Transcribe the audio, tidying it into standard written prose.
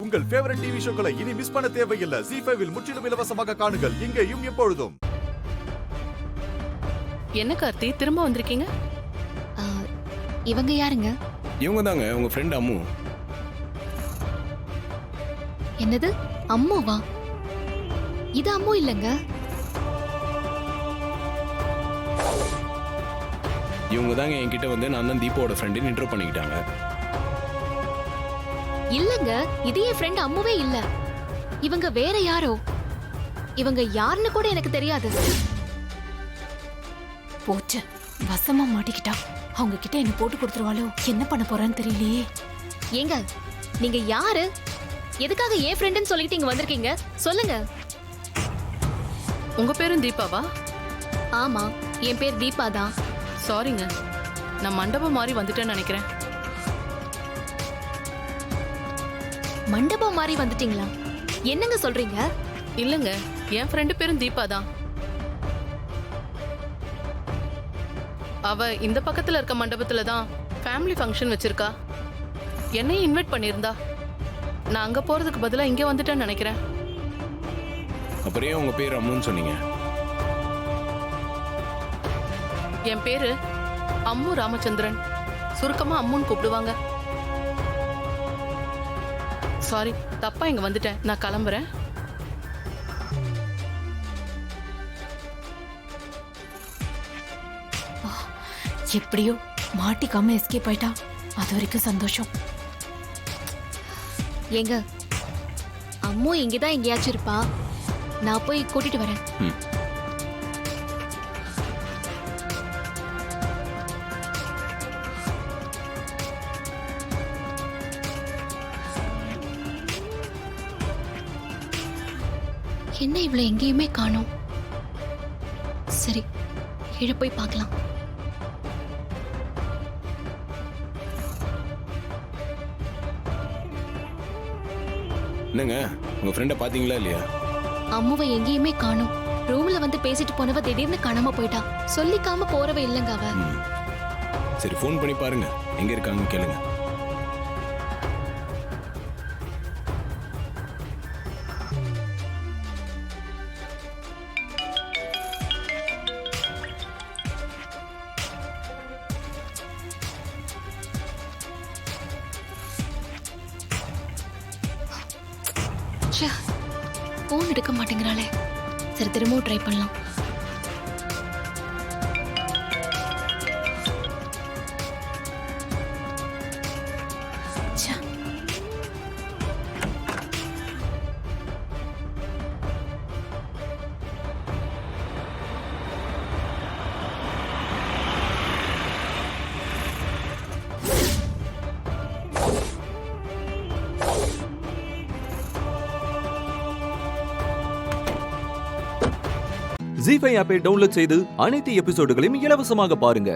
உங்கள் favourite TV ஷோக்களை இனி miss பண்ண தேவையில்லை. ZEE5 இல் முற்றிலும் இலவசமாக காணுங்கள். இங்கேயும் எப்பொழுதும். என்ன கார்த்தி திரும்ப வந்திருக்கீங்க? இவங்க யாருங்க? இவங்க தாங்க உங்க ஃப்ரெண்ட் அம்மு. என்னது அம்முவா? இது அம்மு இல்லங்க. இவங்க தாங்க என்கிட்ட வந்து நான் தான் தீபாவோட ஃப்ரெண்டுன்னு இன்ட்ரோ பண்ணிக்கிட்டாங்க. இல்லங்க, இது என் ஃப்ரெண்ட் அம்முவே இல்ல. இவங்க வேற யாரோ. இவங்க யாருன்னு கூட எனக்கு தெரியாது. போச்சு, வசமா மாட்டிக்கிட்டா. அவங்க கிட்ட என்ன போட்டு கொடுத்துருவாளோ, என்ன பண்ண போறான்னு தெரியலையே. ஏங்க நீங்க யாரு? எதுக்காக என் ஃப்ரெண்டுன்னு சொல்லிட்டு இங்க வந்திருக்கீங்க? சொல்லுங்க. உங்க பேரும் தீபாவா? ஆமா, என் பேர் தீபா தான். சாரிங்க, நான் மண்டபம் மாதிரி வந்துட்டேன்னு நினைக்கிறேன். மண்டபம் மாதிரி வந்துட்டீங்களா? என்னங்க சொல்றீங்க? இல்லங்க, என் ஃப்ரெண்டு பேரும் தீபா தான். அவ இந்த பக்கத்துல இருக்க மண்டபத்துல தான் ஃபேமிலி ஃபங்க்ஷன் வச்சிருக்கா. என்னையும் இன்வைட் பண்ணியிருந்தா. நான் அங்க போறதுக்கு பதிலா இங்க வந்துட்டேன்னு நினைக்கிறேன். அப்புறம் ஏன் உங்க பேர் அம்முன்னு சொன்னீங்க? என் பேரு அம்மு ராமச்சந்திரன். சுருக்கமா அம்முன்னு கூப்பிடுவாங்க. சாரி, தப்பா இங்க வந்துட்டேன். நான் கிளம்புறேன். எப்படியோ மாட்டிக்காம எஸ்கேப் ஆயிட்டா. அது வரைக்கும் சந்தோஷம். ஏங்க அம்மு இங்கதான் எங்கேயாச்சும் இருப்பா. நான் போய் கூட்டிட்டு வரேன். என்ன இவ்வளவு எங்கேயுமே காணோம். சரி, கீழே போய் பார்க்கலாம். என்னங்க உங்க ஃப்ரெண்ட பாத்தீங்களா இல்லையா? அம்முவை எங்கேயுமே காணோம். ரூம்ல வந்து பேசிட்டு போனவ திடீர்னு காணாம போயிட்டா. சொல்லிக்காம போறவ இல்லங்க அவ. சரி, ஃபோன் பண்ணி பாருங்க, எங்க இருக்காங்கன்னு கேளுங்க. போன் எடுக்க மாட்டேங்கிறாளே. சரி, திரும்பவும் ட்ரை பண்ணலாம். ZEE5 ஆப்பை டவுன்லோட் செய்து அனைத்து எபிசோடுகளையும் இலவசமாக பாருங்க.